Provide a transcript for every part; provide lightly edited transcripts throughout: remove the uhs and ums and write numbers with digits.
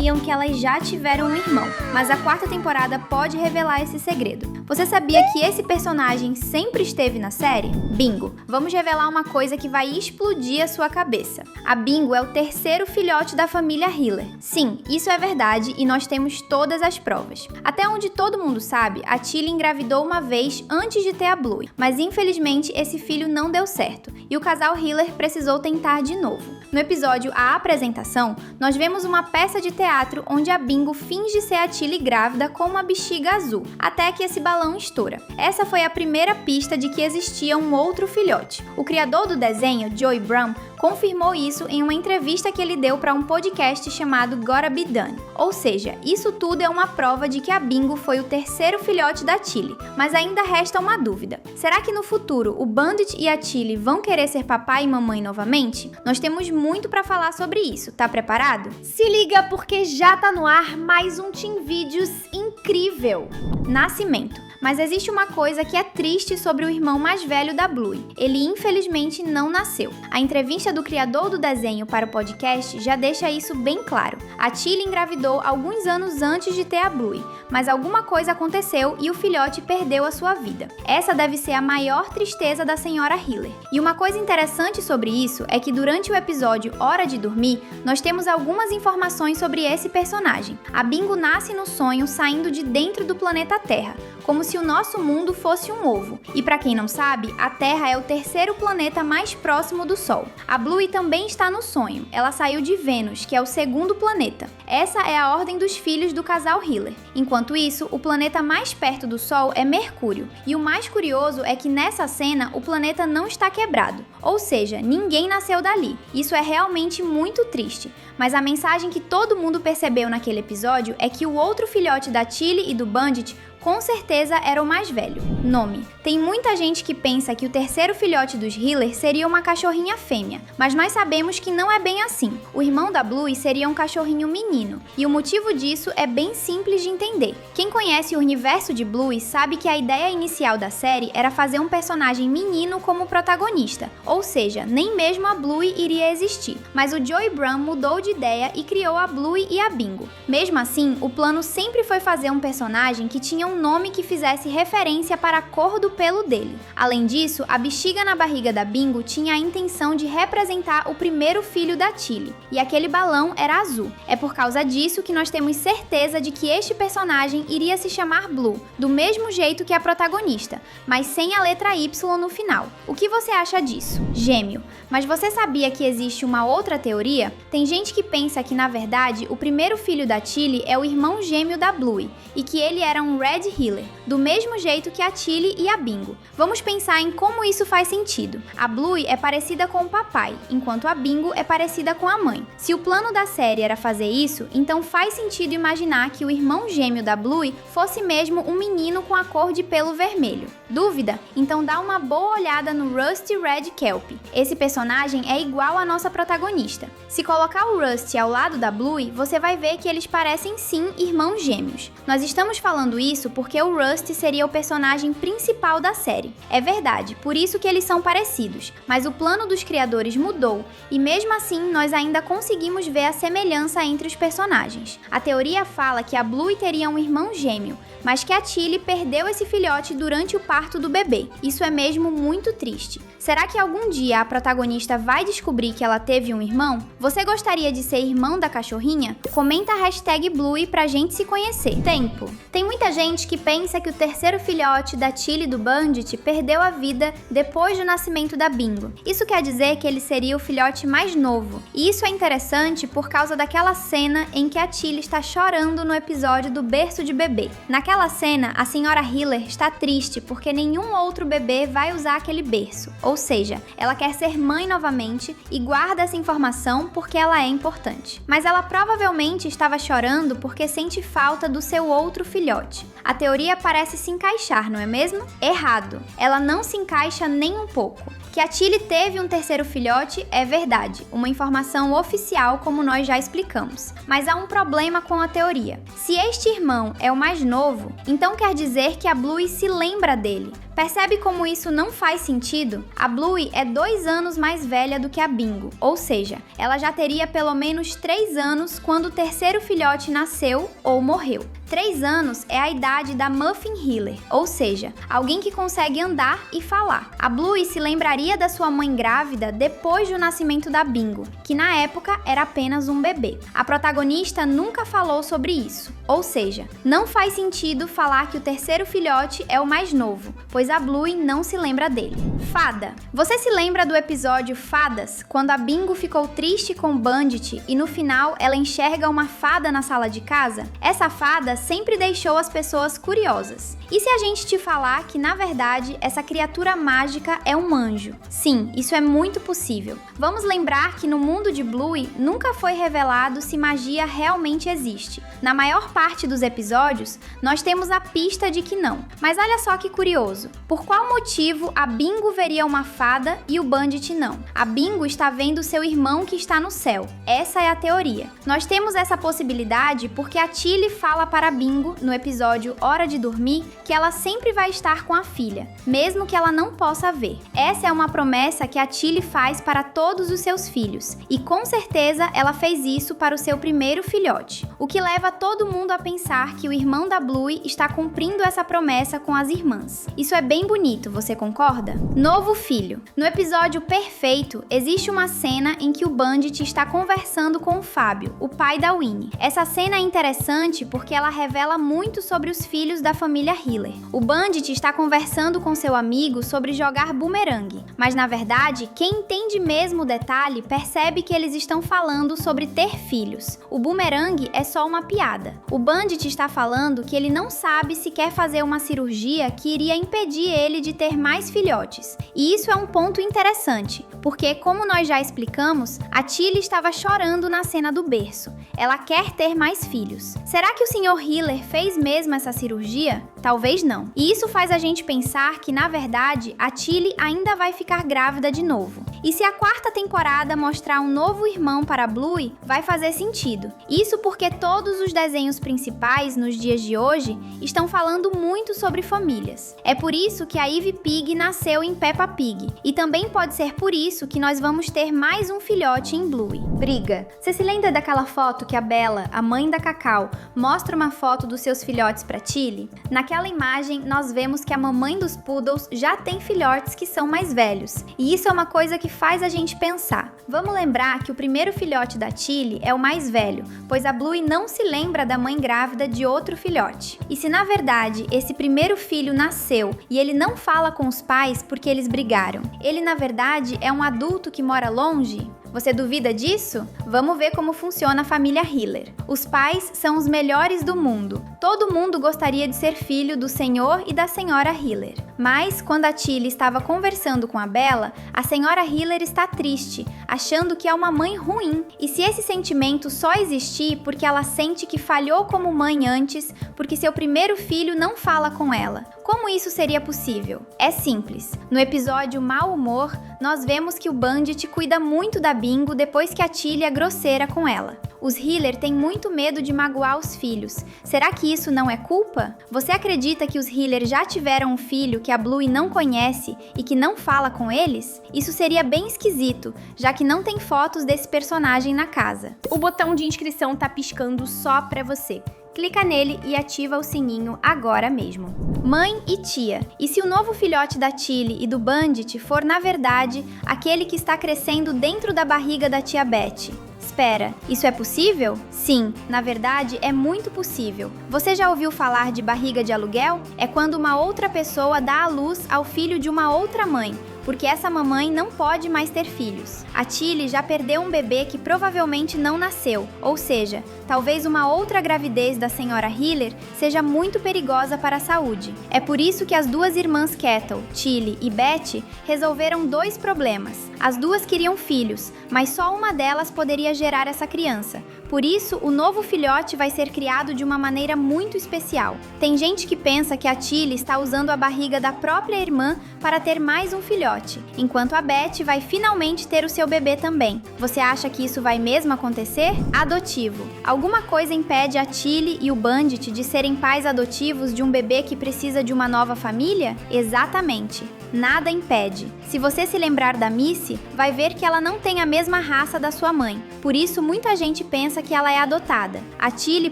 sabiam que elas já tiveram um irmão, mas a quarta temporada pode revelar esse segredo. Você sabia que esse personagem sempre esteve na série? Bingo! Vamos revelar uma coisa que vai explodir a sua cabeça. A Bingo é o terceiro filhote da família Hiller. Sim, isso é verdade e nós temos todas as provas. Até onde todo mundo sabe, a Tilly engravidou uma vez antes de ter a Bluey, mas infelizmente esse filho não deu certo e o casal Hiller precisou tentar de novo. No episódio A Apresentação, nós vemos uma peça de teatro onde a Bingo finge ser a Tilly grávida com uma bexiga azul, até que esse balão estoura. Essa foi a primeira pista de que existia um outro filhote. O criador do desenho, Joey Brown, confirmou isso em uma entrevista que ele deu para um podcast chamado Gotta Be Done. Ou seja, isso tudo é uma prova de que a Bingo foi o terceiro filhote da Tilly, mas ainda resta uma dúvida. Será que no futuro o Bandit e a Tilly vão querer ser papai e mamãe novamente? Nós temos muito para falar sobre isso, tá preparado? Se liga porque já tá no ar mais um Teen Vídeos incrível! Nascimento. Mas existe uma coisa que é triste sobre o irmão mais velho da Bluey. Ele infelizmente não nasceu. A entrevista do criador do desenho para o podcast já deixa isso bem claro. A Tilly engravidou alguns anos antes de ter a Bluey, mas alguma coisa aconteceu e o filhote perdeu a sua vida. Essa deve ser a maior tristeza da senhora Hiller. E uma coisa interessante sobre isso é que durante o episódio Hora de Dormir, nós temos algumas informações sobre esse personagem. A Bingo nasce no sonho saindo de dentro do planeta Terra, como se o nosso mundo fosse um ovo. E para quem não sabe, a Terra é o terceiro planeta mais próximo do Sol. A Bluey também está no sonho. Ela saiu de Vênus, que é o segundo planeta. Essa é a ordem dos filhos do casal Hiller. Enquanto isso, o planeta mais perto do Sol é Mercúrio. E o mais curioso é que nessa cena o planeta não está quebrado. Ou seja, ninguém nasceu dali. Isso é realmente muito triste. Mas a mensagem que todo mundo percebeu naquele episódio é que o outro filhote da Tilly e do Bandit com certeza era o mais velho. Nome. Tem muita gente que pensa que o terceiro filhote dos Hiller seria uma cachorrinha fêmea, mas nós sabemos que não é bem assim. O irmão da Bluey seria um cachorrinho menino, e o motivo disso é bem simples de entender. Quem conhece o universo de Bluey sabe que a ideia inicial da série era fazer um personagem menino como protagonista, ou seja, nem mesmo a Bluey iria existir. Mas o Joey Brown mudou de ideia e criou a Bluey e a Bingo. Mesmo assim, o plano sempre foi fazer um personagem que tinha um nome que fizesse referência para a cor do pelo dele. Além disso, a bexiga na barriga da Bingo tinha a intenção de representar o primeiro filho da Tilly, e aquele balão era azul. É por causa disso que nós temos certeza de que este personagem iria se chamar Blue, do mesmo jeito que a protagonista, mas sem a letra Y no final. O que você acha disso? Gêmeo. Mas você sabia que existe uma outra teoria? Tem gente que pensa que, na verdade, o primeiro filho da Tilly é o irmão gêmeo da Bluey, e que ele era um Red Hiller, do mesmo jeito que a Tilly e a Bingo. Vamos pensar em como isso faz sentido. A Bluey é parecida com o papai, enquanto a Bingo é parecida com a mãe. Se o plano da série era fazer isso, então faz sentido imaginar que o irmão gêmeo da Bluey fosse mesmo um menino com a cor de pelo vermelho. Dúvida? Então dá uma boa olhada no Rusty Red Kelp. Esse personagem é igual à nossa protagonista. Se colocar o Rusty ao lado da Bluey, você vai ver que eles parecem sim irmãos gêmeos. Nós estamos falando isso porque o Rusty seria o personagem principal da série. É verdade, por isso que eles são parecidos, mas o plano dos criadores mudou e mesmo assim nós ainda conseguimos ver a semelhança entre os personagens. A teoria fala que a Bluey teria um irmão gêmeo, mas que a Tilly perdeu esse filhote durante o parto do bebê. Isso é mesmo muito triste. Será que algum dia a protagonista vai descobrir que ela teve um irmão? Você gostaria de ser irmão da cachorrinha? Comenta a hashtag Bluey pra gente se conhecer. Tempo. Tem muita gente que pensa que o terceiro filhote da Tilly e do Bandit perdeu a vida depois do nascimento da Bingo. Isso quer dizer que ele seria o filhote mais novo. E isso é interessante por causa daquela cena em que a Tilly está chorando no episódio do berço de bebê. Naquela cena, a senhora Hiller está triste porque nenhum outro bebê vai usar aquele berço. Ou seja, ela quer ser mãe novamente e guarda essa informação porque ela é importante. Mas ela provavelmente estava chorando porque sente falta do seu outro filhote. A teoria parece se encaixar, não é mesmo? Errado. Ela não se encaixa nem um pouco. Que a Tilly teve um terceiro filhote é verdade, uma informação oficial como nós já explicamos. Mas há um problema com a teoria. Se este irmão é o mais novo, então quer dizer que a Bluey se lembra dele. Percebe como isso não faz sentido? A Bluey é 2 anos mais velha do que a Bingo, ou seja, ela já teria pelo menos 3 anos quando o terceiro filhote nasceu ou morreu. 3 anos é a idade da Muffin Healer, ou seja, alguém que consegue andar e falar. A Bluey se lembraria da sua mãe grávida depois do nascimento da Bingo, que na época era apenas um bebê. A protagonista nunca falou sobre isso, ou seja, não faz sentido falar que o terceiro filhote é o mais novo, pois a Bluey não se lembra dele. Fada. Você se lembra do episódio Fadas, quando a Bingo ficou triste com Bandit e no final ela enxerga uma fada na sala de casa? Essa fada sempre deixou as pessoas curiosas. E se a gente te falar que, na verdade, essa criatura mágica é um anjo? Sim, isso é muito possível. Vamos lembrar que no mundo de Bluey nunca foi revelado se magia realmente existe. Na maior parte dos episódios, nós temos a pista de que não. Mas olha só que curioso. Por qual motivo a Bingo veria uma fada e o Bandit não? A Bingo está vendo seu irmão que está no céu. Essa é a teoria. Nós temos essa possibilidade porque a Tilly fala para a Bingo, no episódio Hora de Dormir, que ela sempre vai estar com a filha, mesmo que ela não possa ver. Essa é uma promessa que a Tilly faz para todos os seus filhos, e com certeza ela fez isso para o seu primeiro filhote, o que leva todo mundo a pensar que o irmão da Bluey está cumprindo essa promessa com as irmãs. Isso é bem bonito, você concorda? Novo filho. No episódio Perfeito, existe uma cena em que o Bandit está conversando com o Fábio, o pai da Winnie. Essa cena é interessante porque ela revela muito sobre os filhos da família Healer. O Bandit está conversando com seu amigo sobre jogar bumerangue, mas na verdade, quem entende mesmo o detalhe percebe que eles estão falando sobre ter filhos. O bumerangue é só uma piada. O Bandit está falando que ele não sabe se quer fazer uma cirurgia que iria impedir ele de ter mais filhotes. E isso é um ponto interessante, porque como nós já explicamos, a Tilly estava chorando na cena do berço. Ela quer ter mais filhos. Será que o Sr. Healer fez mesmo essa cirurgia? Talvez não. E isso faz a gente pensar que, na verdade, a Tilly ainda vai ficar grávida de novo. E se a 4ª temporada mostrar um novo irmão para a Bluey, vai fazer sentido. Isso porque todos os desenhos principais, nos dias de hoje, estão falando muito sobre famílias. É por isso que a Ivy Pig nasceu em Peppa Pig. E também pode ser por isso que nós vamos ter mais um filhote em Bluey. Briga. Você se lembra daquela foto que a Bella, a mãe da Cacau, mostra uma foto dos seus filhotes para Tilly? Naquela imagem, nós vemos que a mamãe dos Poodles já tem filhotes que são mais velhos. E isso é uma coisa que faz a gente pensar. Vamos lembrar que o primeiro filhote da Tilly é o mais velho, pois a Bluey não se lembra da mãe grávida de outro filhote. E se na verdade esse primeiro filho nasceu e ele não fala com os pais porque eles brigaram, ele na verdade é um adulto que mora longe? Você duvida disso? Vamos ver como funciona a família Healer. Os pais são os melhores do mundo. Todo mundo gostaria de ser filho do senhor e da senhora Healer. Mas, quando a Tilly estava conversando com a Bella, a senhora Healer está triste, achando que é uma mãe ruim. E se esse sentimento só existir porque ela sente que falhou como mãe antes, porque seu primeiro filho não fala com ela? Como isso seria possível? É simples. No episódio Mau Humor, nós vemos que o Bandit cuida muito da Bingo depois que a Tilly é grosseira com ela. Os Healer têm muito medo de magoar os filhos. Será que isso não é culpa? Você acredita que os Healer já tiveram um filho que a Bluey não conhece e que não fala com eles? Isso seria bem esquisito, já que não tem fotos desse personagem na casa. O botão de inscrição tá piscando só pra você. Clica nele e ativa o sininho agora mesmo. Mãe e tia. E se o novo filhote da Tilly e do Bandit for, na verdade, aquele que está crescendo dentro da barriga da tia Beth? Espera, isso é possível? Sim, na verdade é muito possível. Você já ouviu falar de barriga de aluguel? É quando uma outra pessoa dá à luz ao filho de uma outra mãe, porque essa mamãe não pode mais ter filhos. A Tilly já perdeu um bebê que provavelmente não nasceu, ou seja, talvez uma outra gravidez da senhora Healer seja muito perigosa para a saúde. É por isso que as duas irmãs Kettle, Tilly e Beth, resolveram 2 problemas. As duas queriam filhos, mas só uma delas poderia gerar essa criança. Por isso, o novo filhote vai ser criado de uma maneira muito especial. Tem gente que pensa que a Tilly está usando a barriga da própria irmã para ter mais um filhote. filhote, enquanto a Beth vai finalmente ter o seu bebê também. Você acha que isso vai mesmo acontecer? Adotivo. Alguma coisa impede a Tilly e o Bandit de serem pais adotivos de um bebê que precisa de uma nova família? Exatamente. Nada impede. Se você se lembrar da Missy, vai ver que ela não tem a mesma raça da sua mãe. Por isso, muita gente pensa que ela é adotada. A Tilly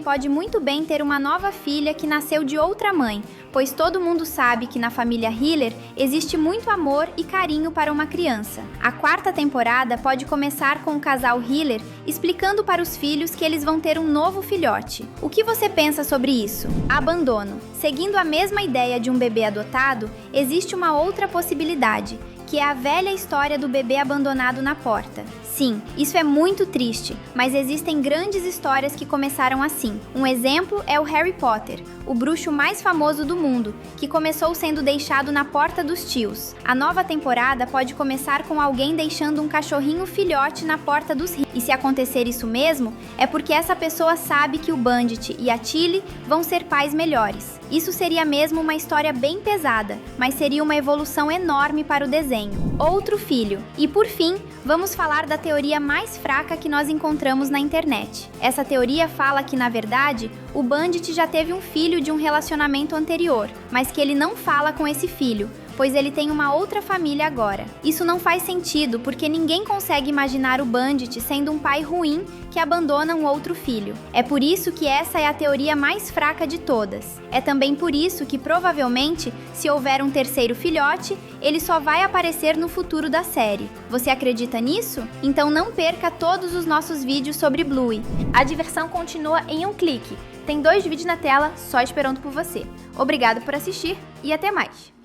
pode muito bem ter uma nova filha que nasceu de outra mãe, pois todo mundo sabe que na família Hiller existe muito amor e carinho para uma criança. A 4ª temporada pode começar com o casal Hiller explicando para os filhos que eles vão ter um novo filhote. O que você pensa sobre isso? Abandono. Seguindo a mesma ideia de um bebê adotado, existe uma outra possibilidade, que é a velha história do bebê abandonado na porta. Sim, isso é muito triste, mas existem grandes histórias que começaram assim. Um exemplo é o Harry Potter, o bruxo mais famoso do mundo, que começou sendo deixado na porta dos tios. A nova temporada pode começar com alguém deixando um cachorrinho filhote na porta dos rios. E se acontecer isso mesmo, é porque essa pessoa sabe que o Bandit e a Tilly vão ser pais melhores. Isso seria mesmo uma história bem pesada, mas seria uma evolução enorme para o desenho. Outro filho. E por fim, vamos falar da teoria mais fraca que nós encontramos na internet. Essa teoria fala que, na verdade, o Bandit já teve um filho de um relacionamento anterior, mas que ele não fala com esse filho, pois ele tem uma outra família agora. Isso não faz sentido, porque ninguém consegue imaginar o Bandit sendo um pai ruim que abandona um outro filho. É por isso que essa é a teoria mais fraca de todas. É também por isso que, provavelmente, se houver um terceiro filhote, ele só vai aparecer no futuro da série. Você acredita nisso? Então não perca todos os nossos vídeos sobre Bluey. A diversão continua em um clique. Tem 2 vídeos na tela só esperando por você. Obrigado por assistir e até mais!